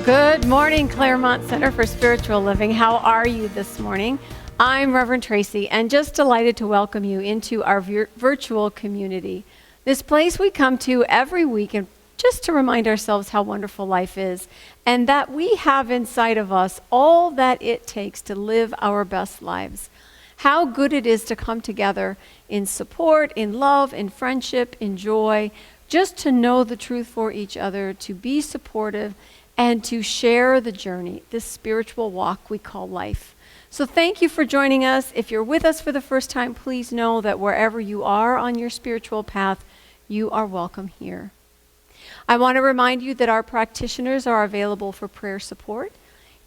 Good morning, Claremont Center for Spiritual Living. How are you this morning? I'm Reverend Tracy, and just delighted to welcome you into our virtual community. This place we come to every week and just to remind ourselves how wonderful life is, and that we have inside of us all that it takes to live our best lives. How good it is to come together in support, in love, in friendship, in joy, just to know the truth for each other, to be supportive, and to share the journey, this spiritual walk we call life. So thank you for joining us. If you're with us for the first time, please know that wherever you are on your spiritual path, you are welcome here. I want to remind you that our practitioners are available for prayer support.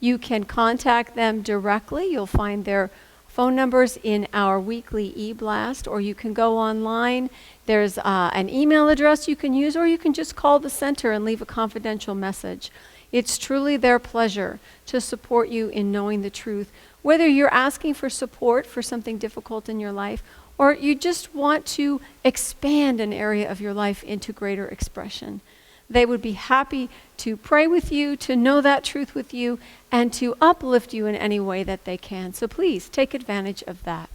You can contact them directly. You'll find their phone numbers in our weekly e-blast, or you can go online. There's an email address you can use, or you can just call the center and leave a confidential message. It's truly their pleasure to support you in knowing the truth, whether you're asking for support for something difficult in your life, or you just want to expand an area of your life into greater expression. They would be happy to pray with you, to know that truth with you, and to uplift you in any way that they can. So please take advantage of that.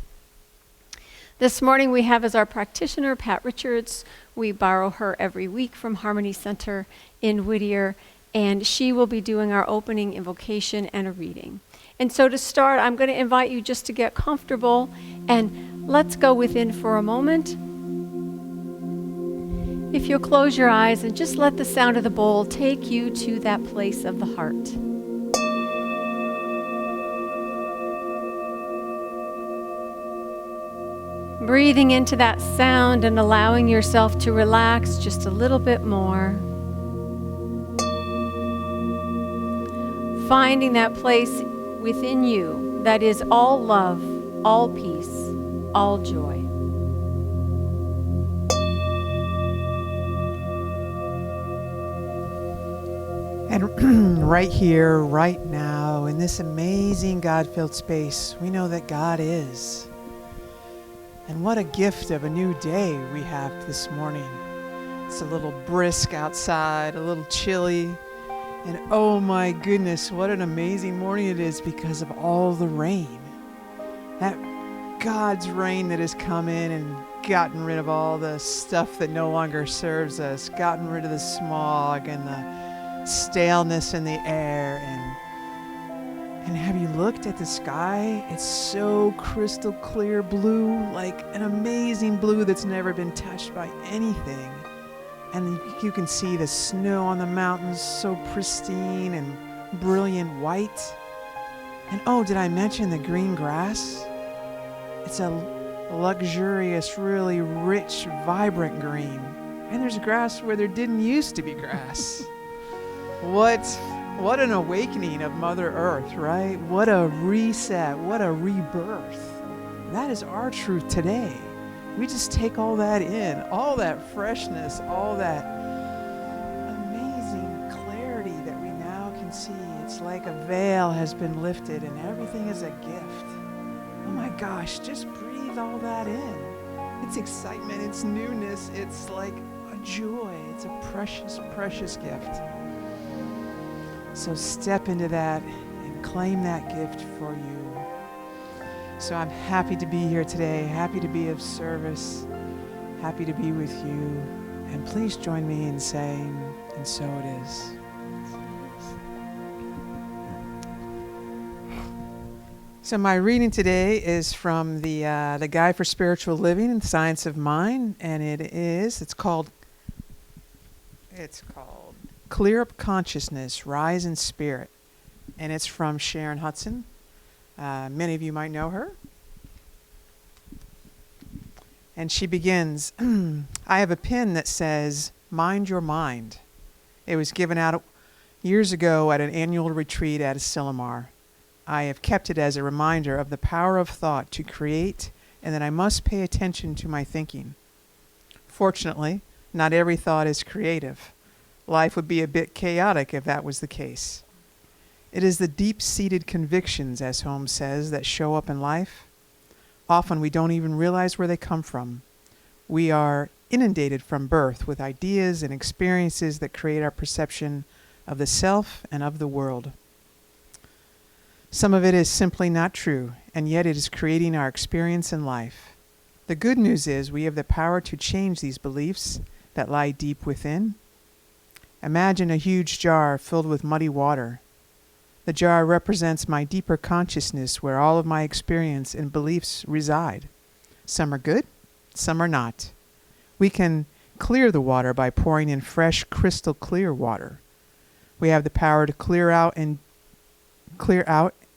This morning we have as our practitioner Pat Richards. We borrow her every week from Harmony Center in Whittier, and she will be doing our opening invocation and a reading. And so to start, I'm going to invite you just to get comfortable, and let's go within for a moment. If you'll close your eyes and just let the sound of the bowl take you to that place of the heart. Breathing into that sound and allowing yourself to relax just a little bit more. Finding that place within you that is all love, all peace, all joy. And right here, right now, in this amazing God-filled space, we know that God is. And what a gift of a new day we have this morning. It's a little brisk outside, a little chilly. And oh my goodness, what an amazing morning it is because of all the rain. That God's rain that has come in and gotten rid of all the stuff that no longer serves us, gotten rid of the smog and the staleness in the air. And have you looked at the sky? It's so crystal clear blue, like an amazing blue that's never been touched by anything. And you can see the snow on the mountains, so pristine and brilliant white. And oh, did I mention the green grass? It's a luxurious, really rich, vibrant green. And there's grass where there didn't used to be grass. What an awakening of Mother Earth, right? What a reset, what a rebirth. That is our truth today. We just take all that in, all that freshness, all that amazing clarity that we now can see. It's like a veil has been lifted and everything is a gift. Oh my gosh, just breathe all that in. It's excitement, it's newness, it's like a joy. It's a precious, precious gift. So step into that and claim that gift for you. So I'm happy to be here today, happy to be of service, happy to be with you. And please join me in saying, and so it is. So my reading today is from the Guide for Spiritual Living and the Science of Mind, and it's called Clear Up Consciousness, Rise in Spirit, and it's from Sharon Hudson. Many of you might know her. And she begins, I have a pin that says, Mind Your Mind. It was given out years ago at an annual retreat at Asilomar. I have kept it as a reminder of the power of thought to create and that I must pay attention to my thinking. Fortunately, not every thought is creative. Life would be a bit chaotic if that was the case. It is the deep-seated convictions, as Holmes says, that show up in life. Often we don't even realize where they come from. We are inundated from birth with ideas and experiences that create our perception of the self and of the world. Some of it is simply not true, and yet it is creating our experience in life. The good news is we have the power to change these beliefs that lie deep within. Imagine a huge jar filled with muddy water. The jar represents my deeper consciousness where all of my experience and beliefs reside. Some are good, some are not. We can clear the water by pouring in fresh, crystal clear water. We have the power to clear out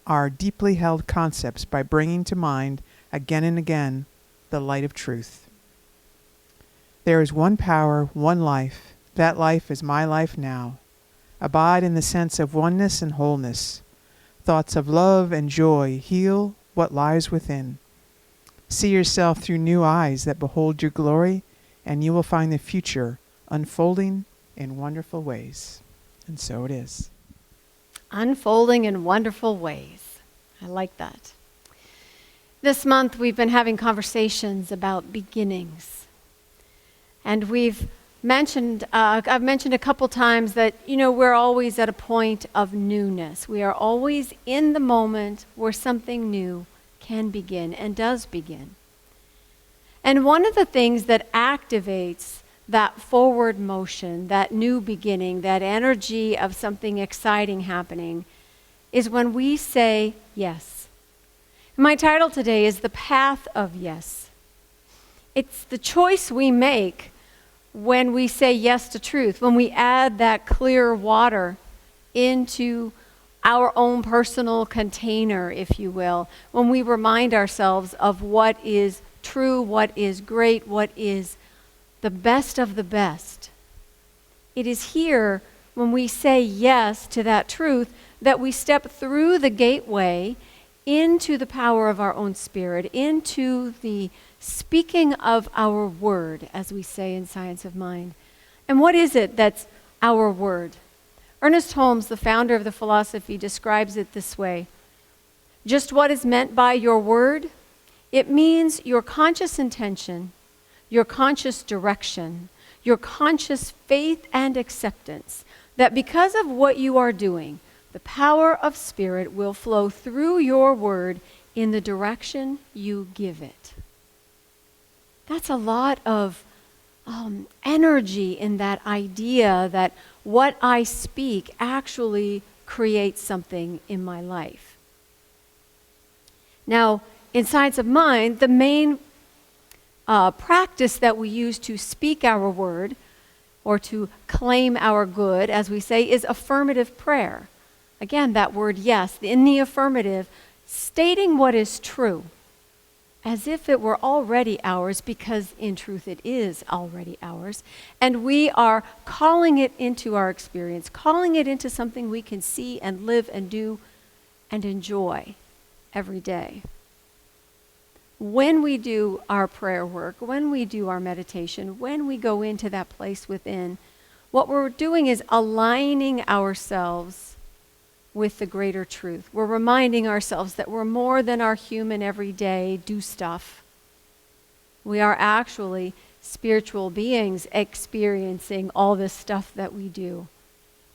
our deeply held concepts by bringing to mind again and again the light of truth. There is one power, one life. That life is my life now. Abide in the sense of oneness and wholeness. Thoughts of love and joy heal what lies within. See yourself through new eyes that behold your glory, and you will find the future unfolding in wonderful ways. And so it is. Unfolding in wonderful ways. I like that. This month we've been having conversations about beginnings. And I've mentioned a couple times that, we're always at a point of newness. We are always in the moment where something new can begin and does begin. And one of the things that activates that forward motion, that new beginning, that energy of something exciting happening, is when we say yes. My title today is The Path of Yes. It's the choice we make when we say yes to truth, when we add that clear water into our own personal container, if you will, when we remind ourselves of what is true, what is great, what is the best of the best. It is here when we say yes to that truth that we step through the gateway into the power of our own spirit, into the speaking of our word, as we say in Science of Mind. And what is it that's our word? Ernest Holmes, the founder of the philosophy, describes it this way. Just what is meant by your word? It means your conscious intention, your conscious direction, your conscious faith and acceptance, that because of what you are doing, the power of spirit will flow through your word in the direction you give it. That's a lot of energy in that idea that what I speak actually creates something in my life. Now, in Science of Mind, the main practice that we use to speak our word or to claim our good, as we say, is affirmative prayer. Again, that word yes, in the affirmative, stating what is true, as if it were already ours, because in truth it is already ours. And we are calling it into our experience, calling it into something we can see and live and do and enjoy every day. When we do our prayer work, when we do our meditation, when we go into that place within, what we're doing is aligning ourselves with the greater truth. We're reminding ourselves that we're more than our human everyday do stuff. We are actually spiritual beings experiencing all this stuff that we do.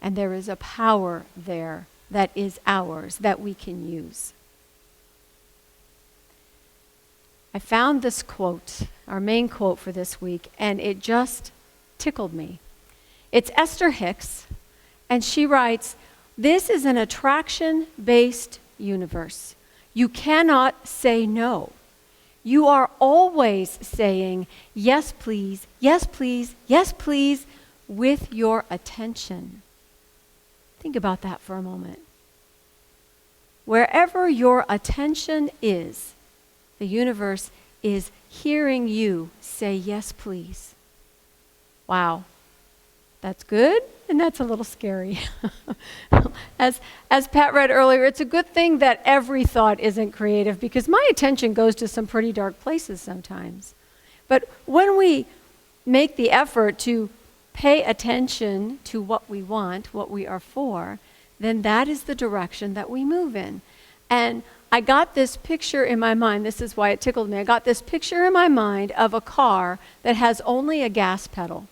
And there is a power there that is ours that we can use. I found this quote, our main quote for this week, and it just tickled me. It's Esther Hicks, and she writes, "This is an attraction-based universe. You cannot say no. You are always saying, yes, please, yes, please, yes, please, with your attention." Think about that for a moment. Wherever your attention is, the universe is hearing you say, yes, please. Wow. That's good, and that's a little scary. As Pat read earlier, it's a good thing that every thought isn't creative, because my attention goes to some pretty dark places sometimes. But when we make the effort to pay attention to what we want, what we are for, then that is the direction that we move in. And I got this picture in my mind. This is why it tickled me. I got this picture in my mind of a car that has only a gas pedal.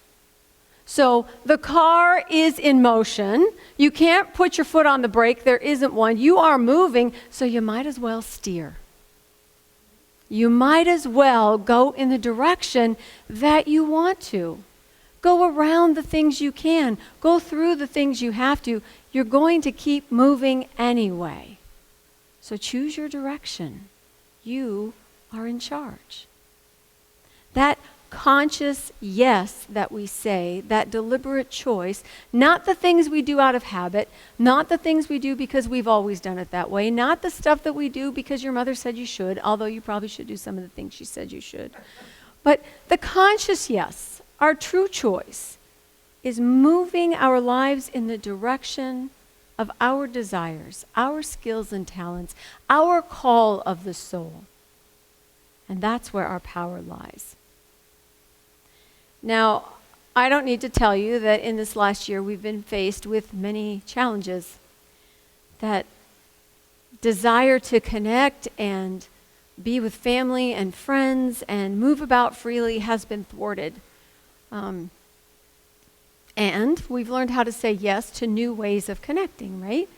So the car is in motion. You can't put your foot on the brake. There isn't one. You are moving, so you might as well steer. You might as well go in the direction that you want to. Go around the things you can. Go through the things you have to. You're going to keep moving anyway. So choose your direction. You are in charge. That conscious yes that we say, that deliberate choice, not the things we do out of habit, not the things we do because we've always done it that way, not the stuff that we do because your mother said you should, although you probably should do some of the things she said you should. But the conscious yes, our true choice, is moving our lives in the direction of our desires, our skills and talents, our call of the soul. And that's where our power lies. Now, I don't need to tell you that in this last year we've been faced with many challenges. That desire to connect and be with family and friends and move about freely has been thwarted. And we've learned how to say yes to new ways of connecting, right?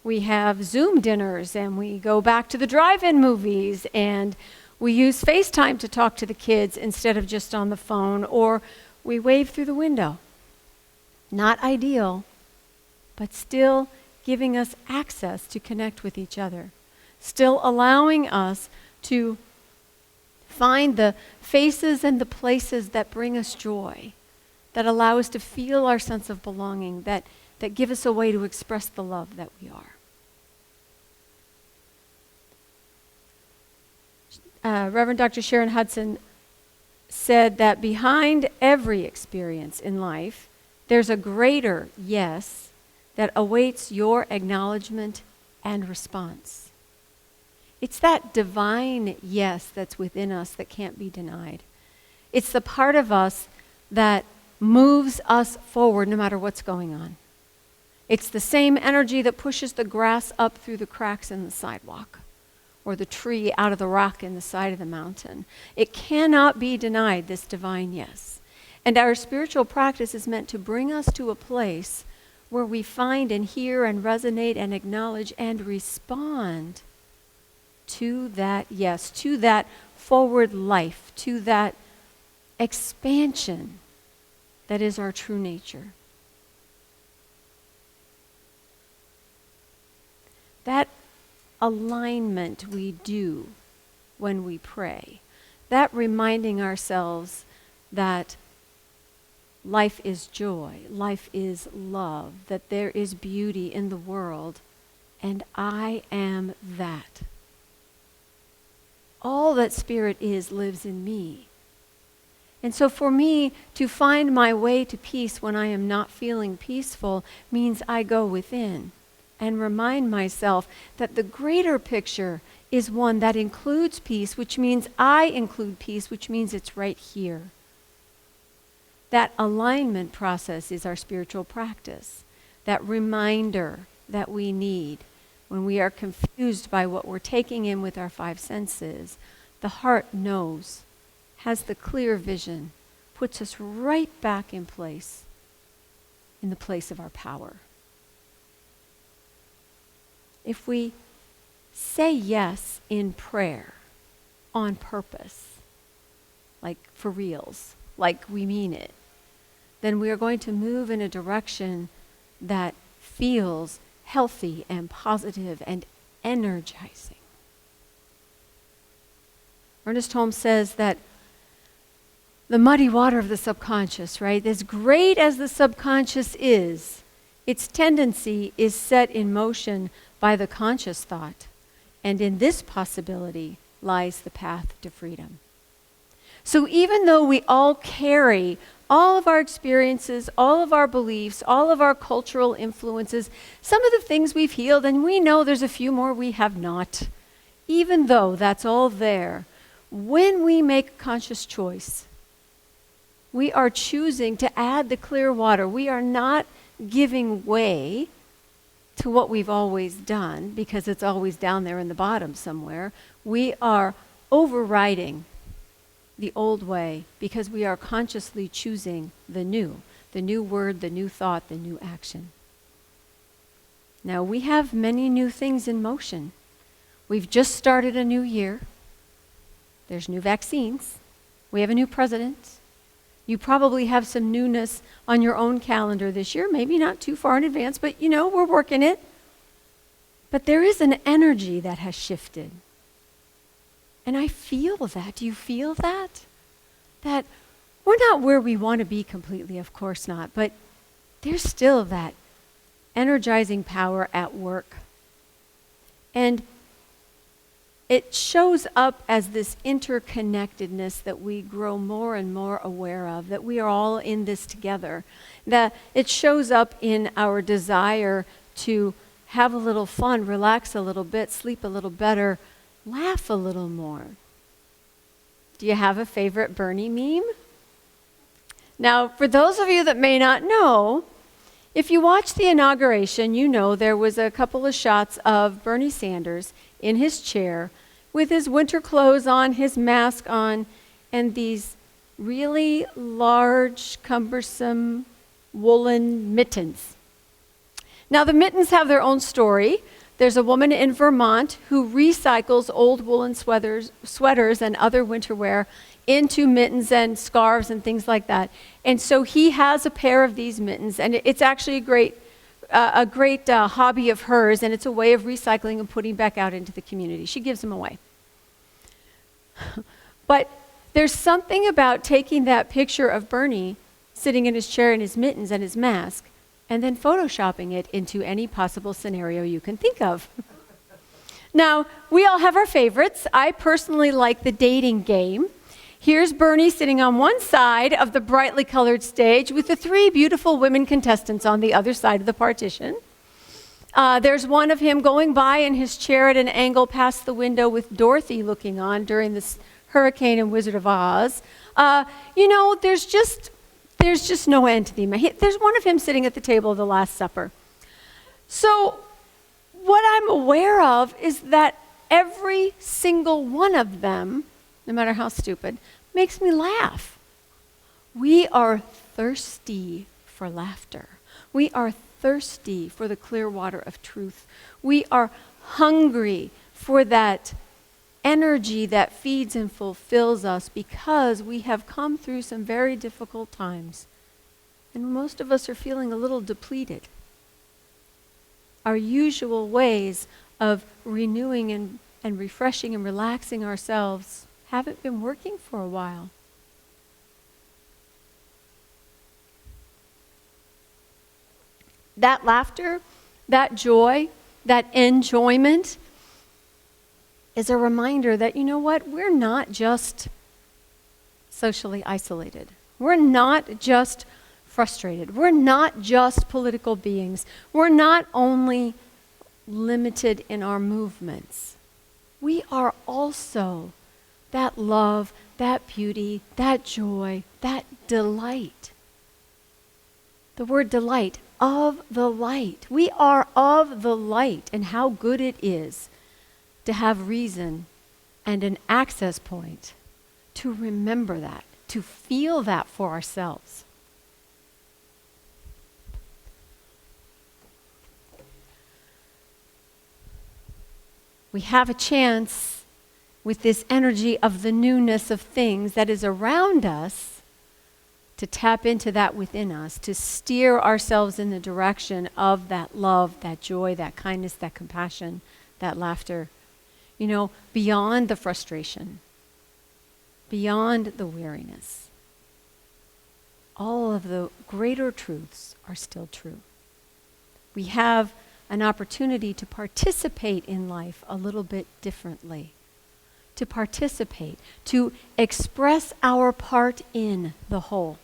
We have Zoom dinners, and we go back to the drive-in movies, and we use FaceTime to talk to the kids instead of just on the phone, or we wave through the window. Not ideal, but still giving us access to connect with each other. Still allowing us to find the faces and the places that bring us joy, that allow us to feel our sense of belonging, that give us a way to express the love that we are. Reverend Dr. Sharon Hudson said that behind every experience in life, there's a greater yes that awaits your acknowledgement and response. It's that divine yes that's within us that can't be denied. It's the part of us that moves us forward no matter what's going on. It's the same energy that pushes the grass up through the cracks in the sidewalk, or the tree out of the rock in the side of the mountain. It cannot be denied, this divine yes. And our spiritual practice is meant to bring us to a place where we find and hear and resonate and acknowledge and respond to that yes, to that forward life, to that expansion that is our true nature. That alignment we do when we pray, that reminding ourselves that life is joy, life is love, that there is beauty in the world, and I am that. All that Spirit is lives in me. And so for me to find my way to peace when I am not feeling peaceful means I go within and remind myself that the greater picture is one that includes peace, which means I include peace, which means it's right here. That alignment process is our spiritual practice, that reminder that we need when we are confused by what we're taking in with our five senses. The heart knows, has the clear vision, puts us right back in place, in the place of our power. If we say yes in prayer on purpose, like for reals, like we mean it, then we are going to move in a direction that feels healthy and positive and energizing. Ernest Holmes says that the muddy water of the subconscious, right? As great as the subconscious is, its tendency is set in motion by the conscious thought. And in this possibility lies the path to freedom. So even though we all carry all of our experiences, all of our beliefs, all of our cultural influences, some of the things we've healed, and we know there's a few more we have not, even though that's all there, when we make a conscious choice, we are choosing to add the clear water. We are not giving way to what we've always done because it's always down there in the bottom somewhere. We are overriding the old way because we are consciously choosing the new. the new word, the new thought, the new action. Now, we have many new things in motion. We've just started a new year. There's new vaccines. We have a new president. You probably have some newness on your own calendar this year, maybe not too far in advance, but we're working it. But there is an energy that has shifted. And I feel that. Do you feel that? That we're not where we want to be completely, of course not, but there's still that energizing power at work. And it shows up as this interconnectedness that we grow more and more aware of, that we are all in this together. That it shows up in our desire to have a little fun, relax a little bit, sleep a little better, laugh a little more. Do you have a favorite Bernie meme? Now, for those of you that may not know, if you watched the inauguration, there was a couple of shots of Bernie Sanders in his chair with his winter clothes on, his mask on, and these really large, cumbersome woolen mittens. Now, the mittens have their own story. There's a woman in Vermont who recycles old woolen sweaters and other winter wear into mittens and scarves and things like that. And so he has a pair of these mittens, and it's actually a great hobby of hers, and it's a way of recycling and putting back out into the community. She gives them away. But there's something about taking that picture of Bernie sitting in his chair in his mittens and his mask, and then photoshopping it into any possible scenario you can think of. Now, we all have our favorites. I personally like the dating game. Here's Bernie sitting on one side of the brightly colored stage with the three beautiful women contestants on the other side of the partition. There's one of him going by in his chair at an angle past the window with Dorothy looking on during this hurricane in Wizard of Oz. There's just no end to the there's one of him sitting at the table of the Last Supper. So what I'm aware of is that every single one of them, no matter how stupid, makes me laugh. We are thirsty for laughter. We are thirsty for the clear water of truth. We are hungry for that energy that feeds and fulfills us because we have come through some very difficult times. And most of us are feeling a little depleted. Our usual ways of renewing and refreshing and relaxing ourselves haven't been working for a while. That laughter, that joy, that enjoyment is a reminder that, we're not just socially isolated. We're not just frustrated. We're not just political beings. We're not only limited in our movements. We are also that love, that beauty, that joy, that delight. The word delight, of the light. We are of the light, and how good it is to have reason and an access point to remember that, to feel that for ourselves. We have a chance with this energy of the newness of things that is around us to tap into that within us, to steer ourselves in the direction of that love, that joy, that kindness, that compassion, that laughter, beyond the frustration, beyond the weariness. All of the greater truths are still true. We have an opportunity to participate in life a little bit differently, to participate, to express our part in the whole.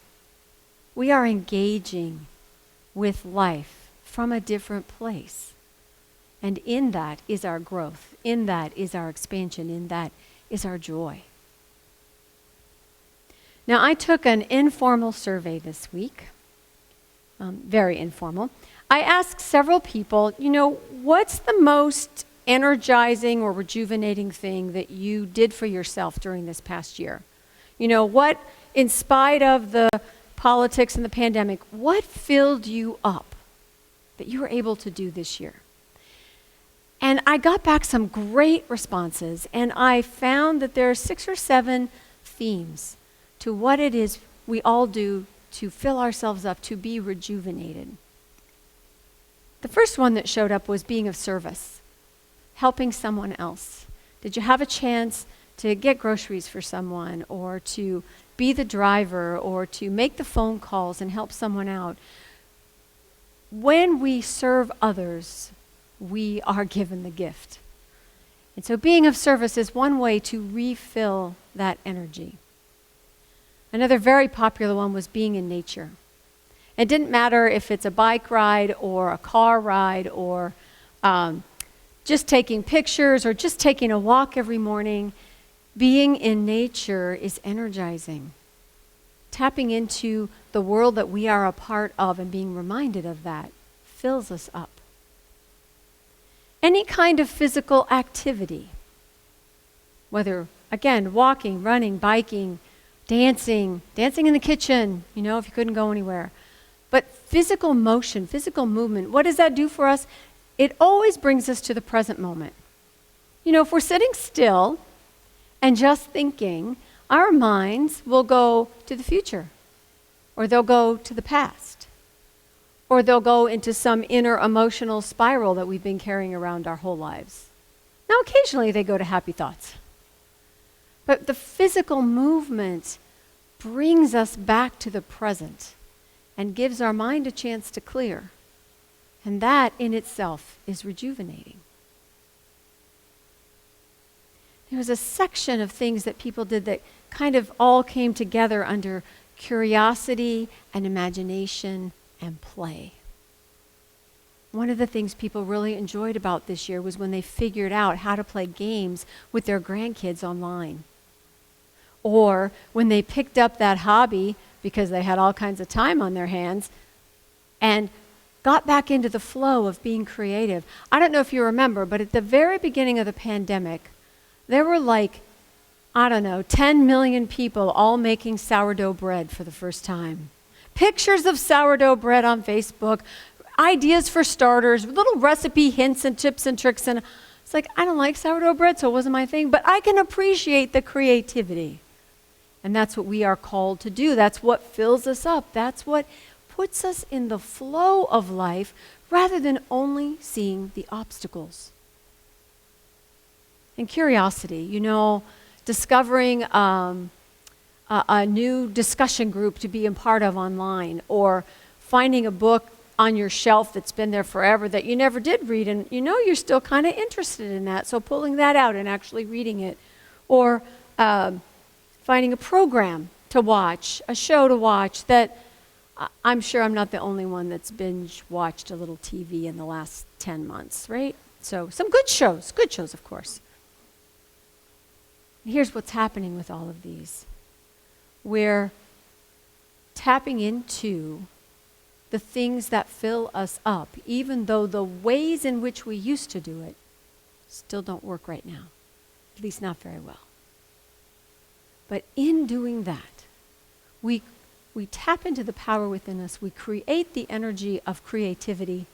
We are engaging with life from a different place. And in that is our growth. In that is our expansion. In that is our joy. Now, I took an informal survey this week, very informal. I asked several people, what's the most energizing or rejuvenating thing that you did for yourself during this past year? What, in spite of the politics and the pandemic, what filled you up that you were able to do this year? And I got back some great responses, and I found that there are 6 or 7 themes to what it is we all do to fill ourselves up, to be rejuvenated. The first one that showed up was being of service, helping someone else. Did you have a chance to get groceries for someone, or to be the driver, or to make the phone calls and help someone out? When we serve others, we are given the gift. And so being of service is one way to refill that energy. Another very popular one was being in nature. It didn't matter if it's a bike ride or a car ride or just taking pictures or just taking a walk every morning. Being in nature is energizing. Tapping into the world that we are a part of and being reminded of that fills us up. Any kind of physical activity, whether, again, walking, running, biking, dancing in the kitchen, if you couldn't go anywhere. But physical motion, physical movement, what does that do for us? It always brings us to the present moment. If we're sitting still and just thinking, our minds will go to the future, or they'll go to the past, or they'll go into some inner emotional spiral that we've been carrying around our whole lives. Now, occasionally they go to happy thoughts. But the physical movement brings us back to the present and gives our mind a chance to clear. And that in itself is rejuvenating. There was a section of things that people did that kind of all came together under curiosity and imagination and play. One of the things people really enjoyed about this year was when they figured out how to play games with their grandkids online. Or when they picked up that hobby because they had all kinds of time on their hands and got back into the flow of being creative. I don't know if you remember, but at the very beginning of the pandemic, there were 10 million people all making sourdough bread for the first time. Pictures of sourdough bread on Facebook, ideas for starters, little recipe hints and tips and tricks. And it's I don't like sourdough bread, so it wasn't my thing, but I can appreciate the creativity. And that's what we are called to do. That's what fills us up. That's what puts us in the flow of life rather than only seeing the obstacles. And curiosity, discovering a new discussion group to be a part of online, or finding a book on your shelf that's been there forever that you never did read, and you're still kind of interested in that, so pulling that out and actually reading it. Or finding a program to watch, a show to watch that I'm sure I'm not the only one that's binge watched a little TV in the last 10 months, right? So some good shows, of course. And here's what's happening with all of these. We're tapping into the things that fill us up, even though the ways in which we used to do it still don't work right now, at least not very well. But in doing that, we tap into the power within us. We create the energy of creativity.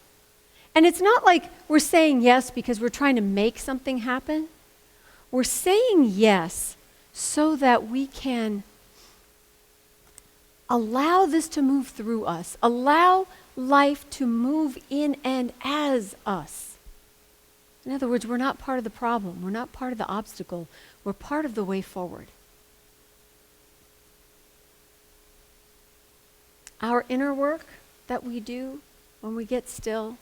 And it's not like we're saying yes because we're trying to make something happen. We're saying yes so that we can allow this to move through us, allow life to move in and as us. In other words, we're not part of the problem. We're not part of the obstacle. We're part of the way forward. Our inner work that we do when we get still,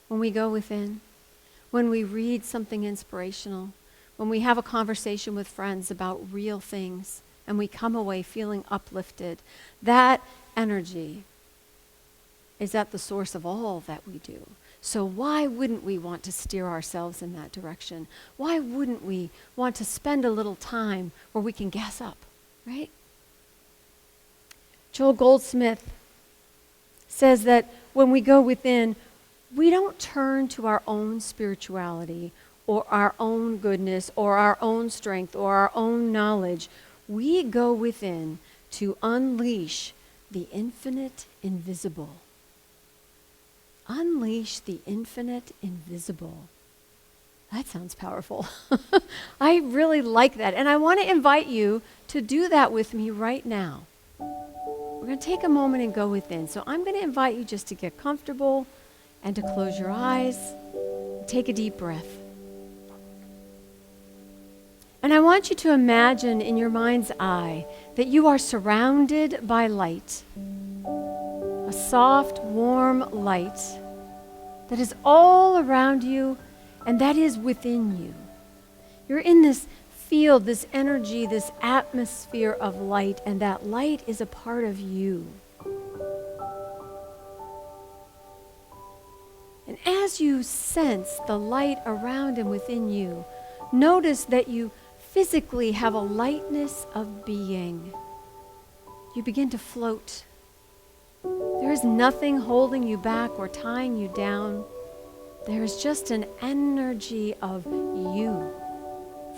when we go within, when we read something inspirational, when we have a conversation with friends about real things and we come away feeling uplifted, that energy is at the source of all that we do. So why wouldn't we want to steer ourselves in that direction? Why wouldn't we want to spend a little time where we can gas up, right? Joel Goldsmith says that when we go within, we don't turn to our own spirituality or our own goodness or our own strength or our own knowledge. We go within to unleash the infinite invisible. Unleash the infinite invisible. That sounds powerful. I really like that. And I want to invite you to do that with me right now. We're going to take a moment and go within. So I'm going to invite you just to get comfortable and to close your eyes. Take a deep breath. And I want you to imagine in your mind's eye that you are surrounded by light. A soft, warm light that is all around you and that is within you. You're in this field, this energy, this atmosphere of light, and that light is a part of you. And as you sense the light around and within you, notice that you physically have a lightness of being. You begin to float. There is nothing holding you back or tying you down. There is just an energy of you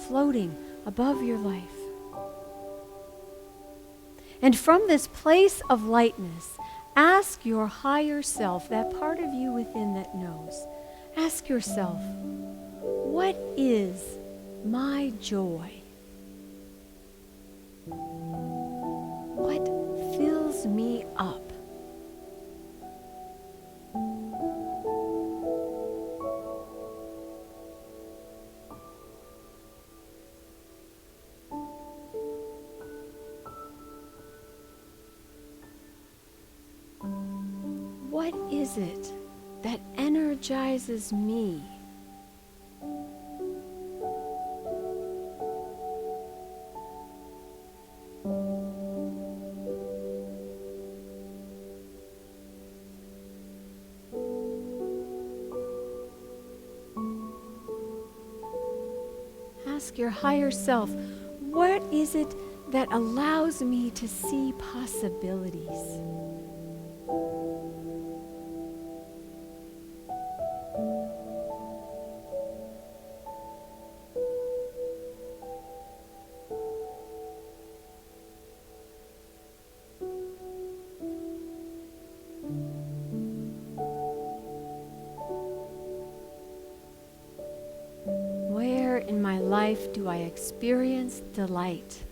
floating above your life. And from this place of lightness, ask your higher self, that part of you within that knows, ask yourself, what is my joy? What fills me up? What is it that energizes me? Ask your higher self, what is it that allows me to see possibilities? Where in my life do I experience delight?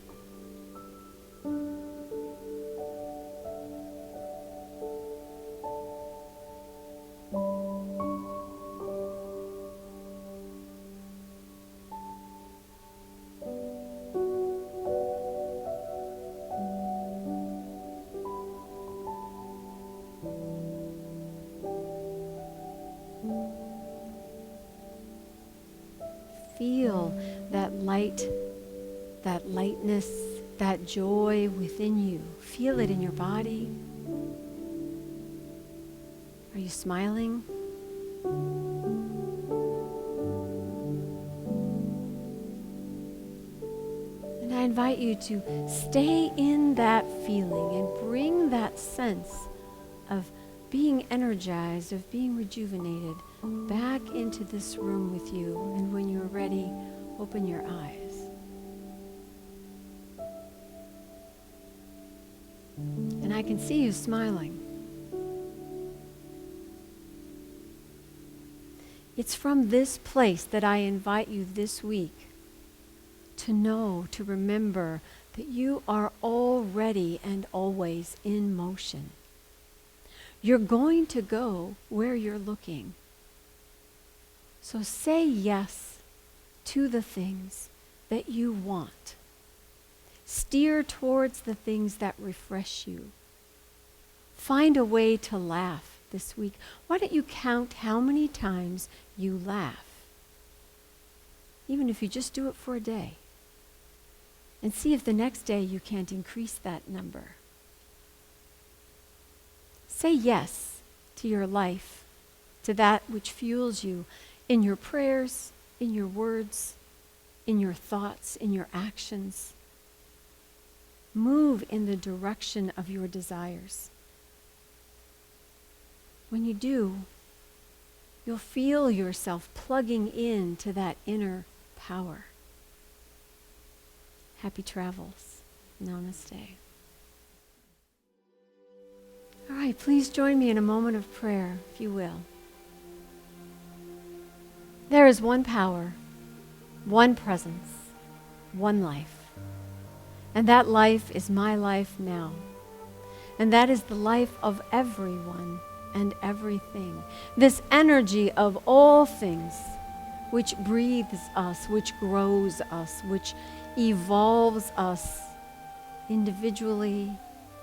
Feel that light, that lightness, that joy within you. Feel it in your body. Are you smiling? And I invite you to stay in that feeling and bring that sense of being energized, of being rejuvenated back into this room with you. And when you're ready, open your eyes. And I can see you smiling. It's from this place that I invite you this week to know, to remember that you are already and always in motion. You're going to go where you're looking. So say yes to the things that you want. Steer towards the things that refresh you. Find a way to laugh this week. Why don't you count how many times you laugh? Even if you just do it for a day. And see if the next day you can't increase that number. Say yes to your life, to that which fuels you in your prayers, in your words, in your thoughts, in your actions. Move in the direction of your desires. When you do, you'll feel yourself plugging into that inner power. Happy travels. Namaste. All right, please join me in a moment of prayer, if you will. There is one power, one presence, one life. And that life is my life now. And that is the life of everyone and everything. This energy of all things, which breathes us, which grows us, which evolves us individually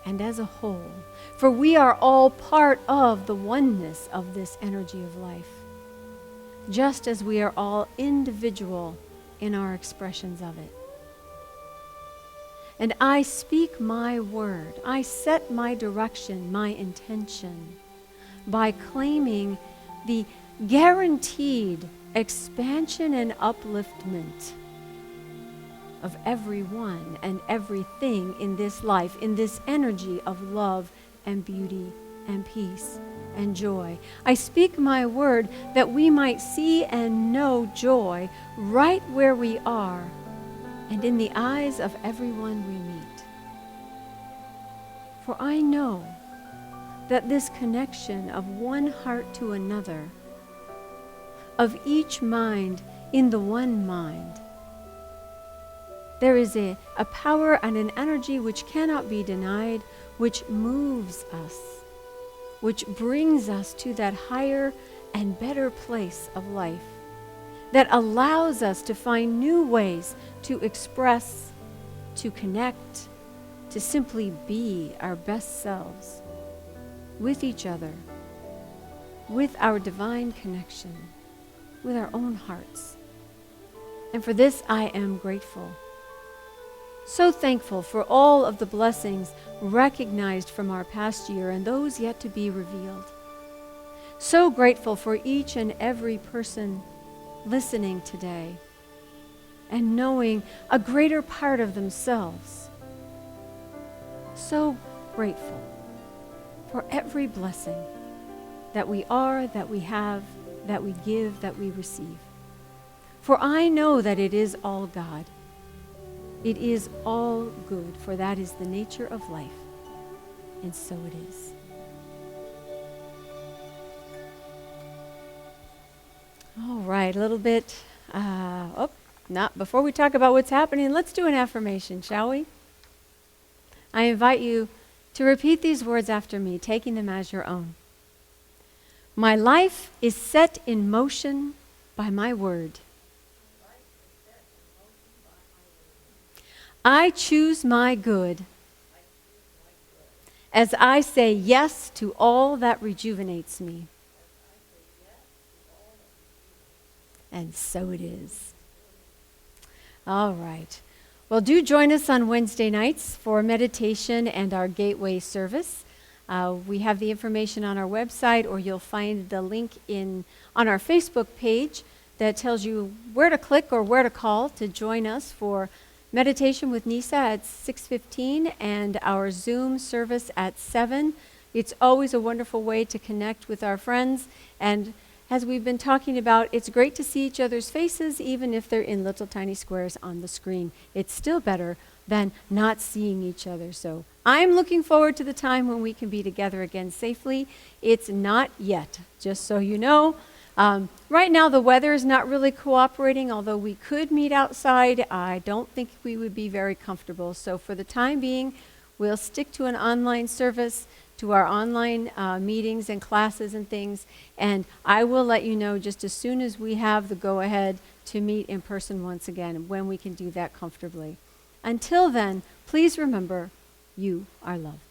and as a whole. For we are all part of the oneness of this energy of life, just as we are all individual in our expressions of it. And I speak my word, I set my direction, my intention, by claiming the guaranteed expansion and upliftment of everyone and everything in this life, in this energy of love and beauty and peace and joy. I speak my word that we might see and know joy right where we are and in the eyes of everyone we meet. For I know that this connection of one heart to another, of each mind in the one mind, there is a power and an energy which cannot be denied, which moves us, which brings us to that higher and better place of life, that allows us to find new ways to express, to connect, to simply be our best selves with each other, with our divine connection, with our own hearts. And for this I am grateful. So thankful for all of the blessings recognized from our past year and those yet to be revealed. So grateful for each and every person listening today and knowing a greater part of themselves. So grateful for every blessing that we are, that we have, that we give, that we receive. For I know that it is all God. It is all good, for that is the nature of life, and so it is. All right, a little bit, not before we talk about what's happening, let's do an affirmation, shall we? I invite you to repeat these words after me, taking them as your own. My life is set in motion by my word. I choose my good as I say yes to all that rejuvenates me. And so it is. All right. Well, do join us on Wednesday nights for meditation and our Gateway service. We have the information on our website, or you'll find the link on our Facebook page that tells you where to click or where to call to join us for meditation with Nisa at 6:15 and our Zoom service at 7. It's always a wonderful way to connect with our friends. And as we've been talking about, it's great to see each other's faces, even if they're in little tiny squares on the screen. It's still better than not seeing each other. So I'm looking forward to the time when we can be together again safely. It's not yet, just so you know. Right now, the weather is not really cooperating, although we could meet outside. I don't think we would be very comfortable. So for the time being, we'll stick to an online service, to our online meetings and classes and things. And I will let you know just as soon as we have the go-ahead to meet in person once again, when we can do that comfortably. Until then, please remember, you are loved.